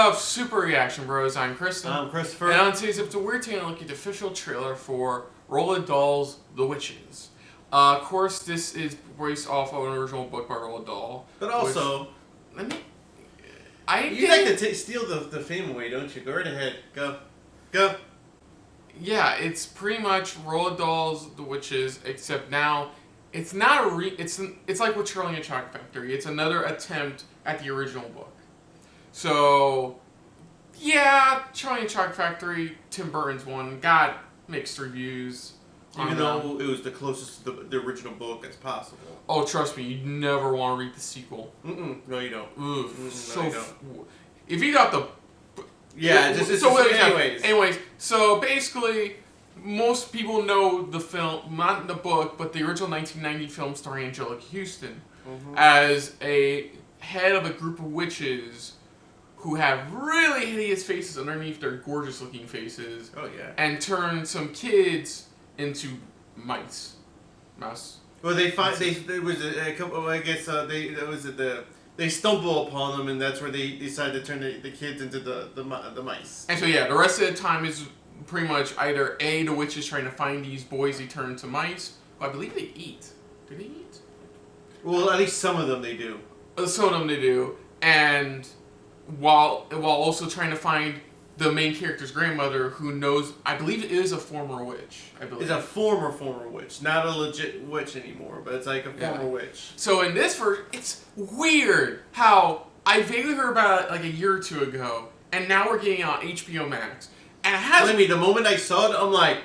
of Super Reaction Bros, I'm Kristen. I'm Christopher. And on today's episode, we're taking a look at the official trailer for Roald Dahl's The Witches. Of course, this is based off of an original book by Roald Dahl. But also, you like to steal the fame away, don't you? Go right ahead. Go. Yeah, it's pretty much Roald Dahl's The Witches, except now it's not a it's like with Charlie and the Chocolate Factory. It's another attempt at the original book. So, yeah, Charlie and the Chocolate Factory, Tim Burton's one, got mixed reviews. Even though it was the closest to the original book as possible. Oh, trust me, you never want to read the sequel. No, you don't. Oof. No, you don't. If you got the... Yeah, anyways, so basically, most people know the film, not the book, but the original 1990 film starring Angelica Houston, as a head of a group of witches who have really hideous faces underneath their gorgeous-looking faces. Oh, yeah. And turn some kids into mice. Mouse. Well, there was a couple. I guess they stumble upon them, and that's where they decide to turn the kids into the mice. And so yeah, the rest of the time is pretty much either A, the witches trying to find these boys they turn into mice. Well, I believe they eat. Do they eat? Well, at least some of them they do. Some of them they do, and while also trying to find the main character's grandmother, who knows, I believe it is a former witch. It's a former witch, not a legit witch anymore, but it's like a former witch. So in this version, it's weird how I vaguely heard about it like a year or two ago, and now we're getting it on HBO Max. And it has... Believe me, the moment I saw it, I'm like,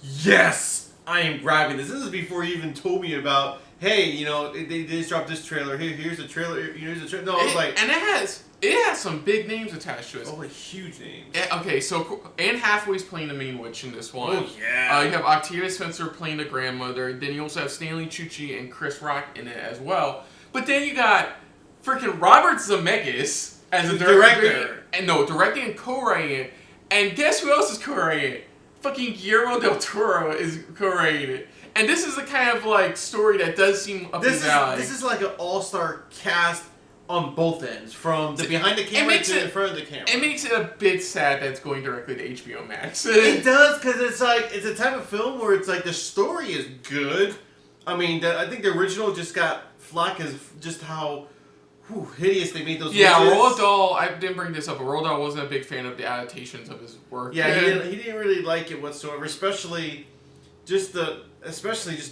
yes, I am grabbing this. This is before you even told me about, hey, you know, they just dropped this trailer. Here's a trailer. Here's a trailer. No, I was like... And it has some big names attached to it. Oh, huge names. Okay, so Anne Hathaway's playing the main witch in this one. Oh, yeah. You have Octavia Spencer playing the grandmother. Then you also have Stanley Tucci and Chris Rock in it as well. But then you got freaking Robert Zemeckis as a director. Directing and co-writing it. And guess who else is co-writing it? Fucking Guillermo del Toro is co-writing it. And this is the kind of like story that does seem up his alley. This is like an all-star cast on both ends, from the behind the camera to in front of the camera. It makes it a bit sad that it's going directly to HBO Max. It does, because it's a type of film where it's like the story is good. I mean, I think the original just got flack as just how hideous they made those. Yeah, witches. Roald Dahl. I didn't bring this up, but Roald Dahl wasn't a big fan of the adaptations of his work. Yeah, he didn't really like it whatsoever, especially just the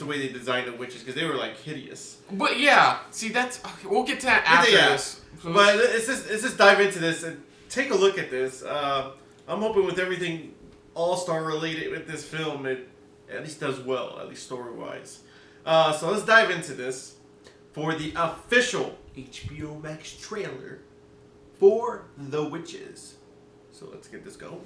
way they designed the witches, because they were like hideous. But yeah, see, that's okay, we'll get to that after this. But let's just dive into this and take a look at this. I'm hoping with everything all-star related with this film, it at least does well, at least story-wise. So let's dive into this for the official HBO Max trailer for The Witches. So let's get this going.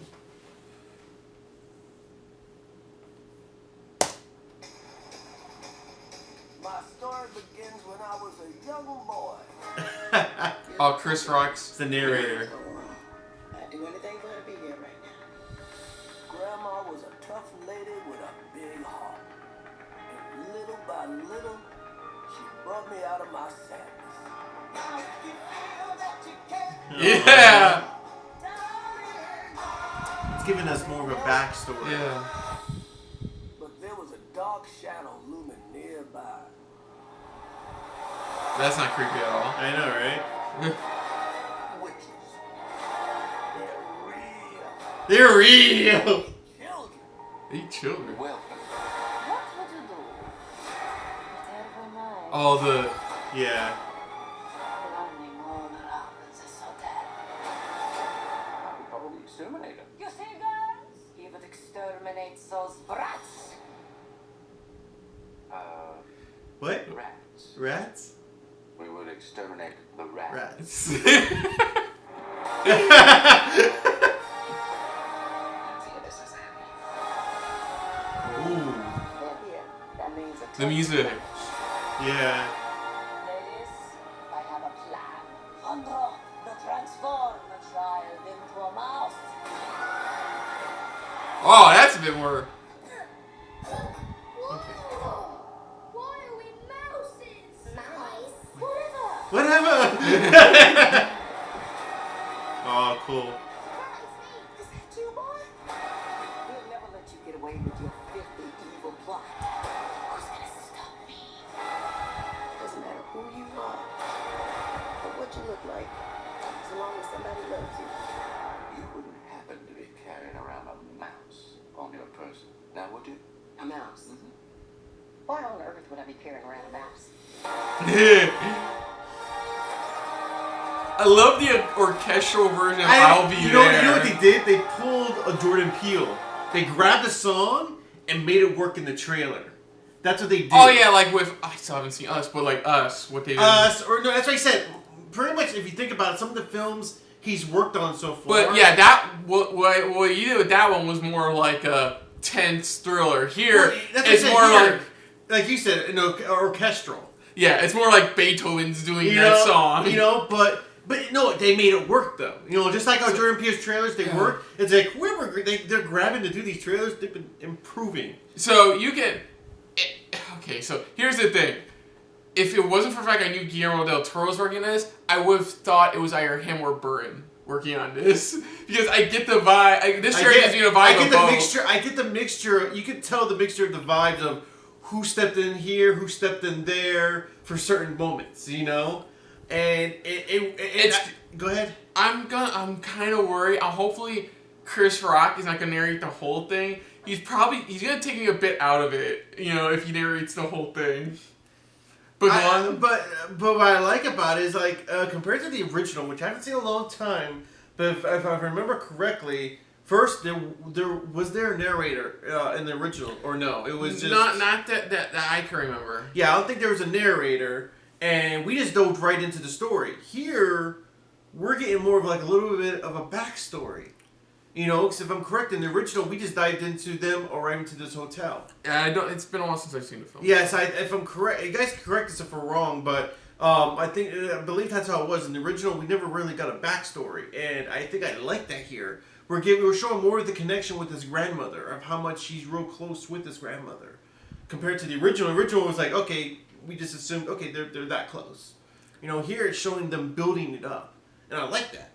My story begins when I was a young boy. Oh, Chris Rock's the narrator. I'd do anything for her to be here right now. Grandma was a tough lady with a big heart. And little by little, she brought me out of my sadness. Now if you feel that you can. Yeah! It's giving us more of a backstory. Yeah. But there was a dark shadow looming nearby. That's not creepy at all. I know, right? Witches. They're real. They're real! Children. Eat children. Welcome. What would you do? Whatever night. Oh, the... Yeah. Running all around is so dead. I would probably exterminate her. You see, guys? He would exterminate those brats. What? Rats. Rats? We would exterminate the rats. Rats. Ooh. That means a The music. Yeah. Ladies, I have a plan. Fondo, to transform a child into a mouse. Oh, that's a bit more... Why are we mouses? Mice? Whatever. Whatever! Oh, cool. Is that you, boy? We'll never let you get away with your filthy, evil plot. Who's gonna stop me? Doesn't matter who you are or what you look like, so long as somebody loves you. You wouldn't happen to be carrying around a mouse on your person, now would you? A mouse. Why on earth would I be carrying around a mouse? I love the orchestral version of I'll Be You There. know what they did? They pulled a Jordan Peele. They grabbed the song and made it work in the trailer. That's what they did. Oh yeah, like with I still haven't seen Us, but like Us, what they did. That's what I said. Pretty much, if you think about it, some of the films he's worked on so far. But yeah, that what you did with that one was more like a tense thriller. Here, Well, that's what it's I said more here. Like you said, orchestral. yeah, it's more like Beethoven's doing You that know, song. You know, but no, they made it work though. You know, just like how Jordan Peele's trailers, they work. It's like whoever they're grabbing to do these trailers, they've been improving. So you can. Okay, so here's the thing. If it wasn't for the fact I knew Guillermo del Toro was working on this, I would have thought it was either him or Burton working on this. Because I get the vibe. This trailer gives me a vibe I get of the both. mixture. I get the mixture. You can tell the mixture of the vibes of who stepped in here, who stepped in there for certain moments. You know, and go ahead. I'm kind of worried. Hopefully, Chris Rock is not gonna narrate the whole thing. He's gonna take me a bit out of it. You know, if he narrates the whole thing. But but what I like about it is like compared to the original, which I haven't seen in a long time. But if I remember correctly, first there was there a narrator in the original or no? It was just not that I can remember. Yeah, I don't think there was a narrator, and we just dove right into the story. Here, we're getting more of like a little bit of a backstory. You know, because if I'm correct, in the original, we just dived into them arriving to this hotel. It's been a while since I've seen the film. Yes, if I'm correct, you guys can correct us if we're wrong, but I believe that's how it was. In the original, we never really got a backstory, and I think I like that here. We're showing more of the connection with his grandmother, of how much he's real close with his grandmother, compared to the original. The original was like, okay, we just assumed, okay, they're that close. You know, here it's showing them building it up, and I like that.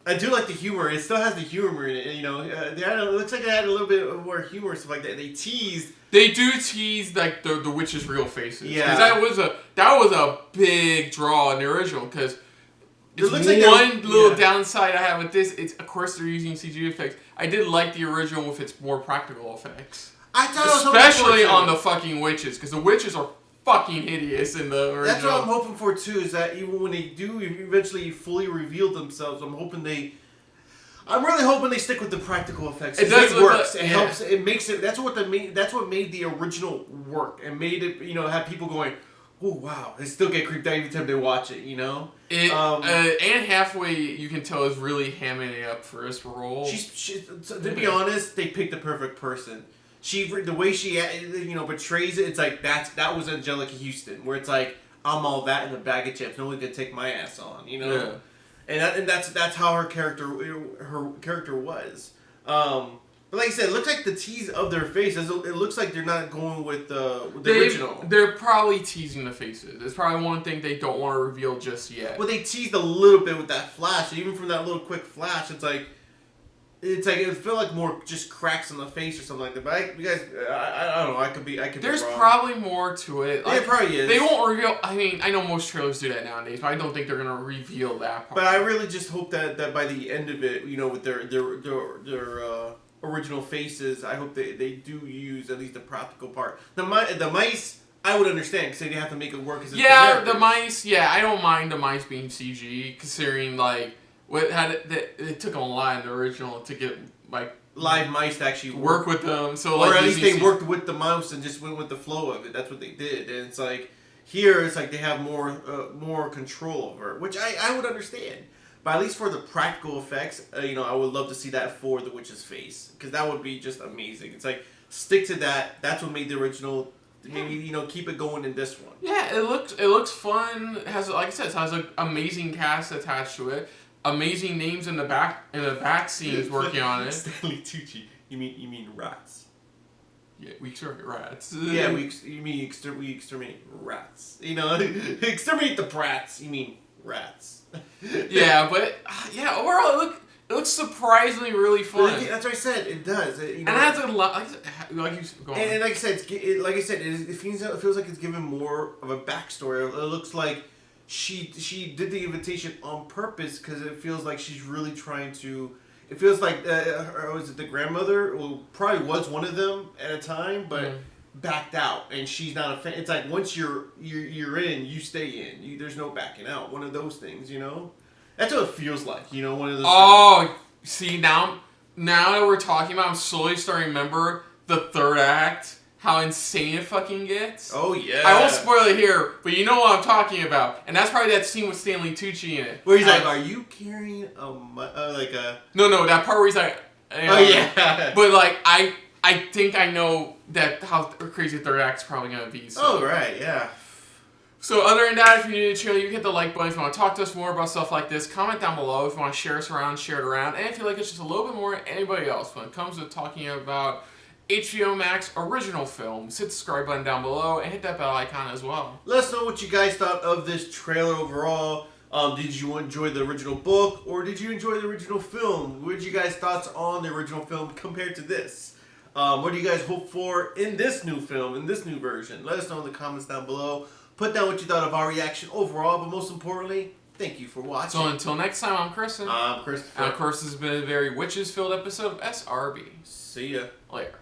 I do like the humor. It still has the humor in it. You know, it looks like they had a little bit more humor and stuff like that. They teased. They do tease like the witches' real faces. Yeah, because that was a big draw in the original. Because it's looks like one little downside I have with this. It's of course they're using CG effects. I did like the original with its more practical effects, I thought especially on the fucking witches, because the witches are fucking hideous in the original. That's what I'm hoping for too. Is that even when they do eventually fully reveal themselves, I'm really hoping they stick with the practical effects. It does. It works. It helps. It makes it. That's what made the original work and made it. You know, have people going, oh wow, they still get creeped out every time they watch it. You know. Anne Hathaway, you can tell, is really hamming it up for this role. To be honest, they picked the perfect person. The way she portrays it, it's like that was Angelica Houston, where it's like I'm all that in a bag of chips. No one can take my ass on, you know. Yeah. And that's how her character was. But like I said, it looks like the tease of their faces. It looks like they're not going with the original. They're probably teasing the faces. It's probably one thing they don't want to reveal just yet. Well, they teased a little bit with that flash. Even from that little quick flash, it's like it felt like more just cracks on the face or something like that. But I don't know. I could be There's wrong. probably more to it. There probably is. They won't reveal. I mean, I know most trailers do that nowadays, but I don't think they're gonna reveal that part. But I really just hope that by the end of it, you know, with their original faces, I hope they do use at least the practical part. The mice, I would understand because they have to make it work. The mice. Yeah, I don't mind the mice being CG, considering like. It took them a lot in the original to get like live mice to actually work with them. So or at least they worked with the mouse and just went with the flow of it. That's what they did. And it's like here, it's like they have more control over it, which I would understand. But at least for the practical effects, I would love to see that for the witch's face because that would be just amazing. It's like stick to that. That's what made the original. Maybe keep it going in this one. Yeah, it looks fun. It has, like I said, it has an amazing cast attached to it. Amazing names in the back scenes working on it. Stanley Tucci. You mean rats? Yeah, we exterminate rats. Yeah, we exterminate rats. Exterminate the brats. You mean rats. Yeah, but yeah, overall it looks surprisingly really fun. That's what I said. It does. And it has a lot. Like you go on. And like I said, it feels like it's given more of a backstory. It looks like she did the invitation on purpose because it feels like she's really trying to. It feels like was it the grandmother? Well, probably was one of them at a time, but backed out, and she's not a fan. It's like once you're in, you stay in. There's no backing out. One of those things, you know. That's what it feels like, you know. One of those. Oh, see now that we're talking about, I'm slowly starting to remember the third act. How insane it fucking gets. Oh yeah. I won't spoil it here, but you know what I'm talking about, and that's probably that scene with Stanley Tucci in it. Where he's like, "Are you carrying like a?" No, that part where he's like, "Oh yeah." But like, I think I know that how crazy the third act's probably gonna be. So. Oh right, yeah. So other than that, if you're new to the channel, you can hit the like button. If you want to talk to us more about stuff like this, comment down below. If you want to share us around, share it around. And if you like us just a little bit more than anybody else when it comes to talking about HBO Max original films, hit the subscribe button down below and hit that bell icon as well. Let us know what you guys thought of this trailer overall. Did you enjoy the original book or did you enjoy the original film? What did you guys' thoughts on the original film compared to this? What do you guys hope for in this new film, in this new version? Let us know in the comments down below. Put down what you thought of our reaction overall, but most importantly, thank you for watching. So until next time, I'm Kristen. I'm Christopher. And of course, this has been a very witches-filled episode of SRB. See ya. Later.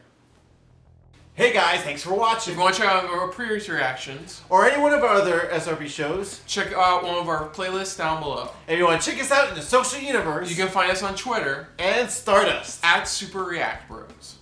Hey guys, thanks for watching. If you want to check out our previous reactions, or any one of our other SRB shows, check out one of our playlists down below. If you want to check us out in the social universe, You can find us on Twitter and Stardust at Super React Bros.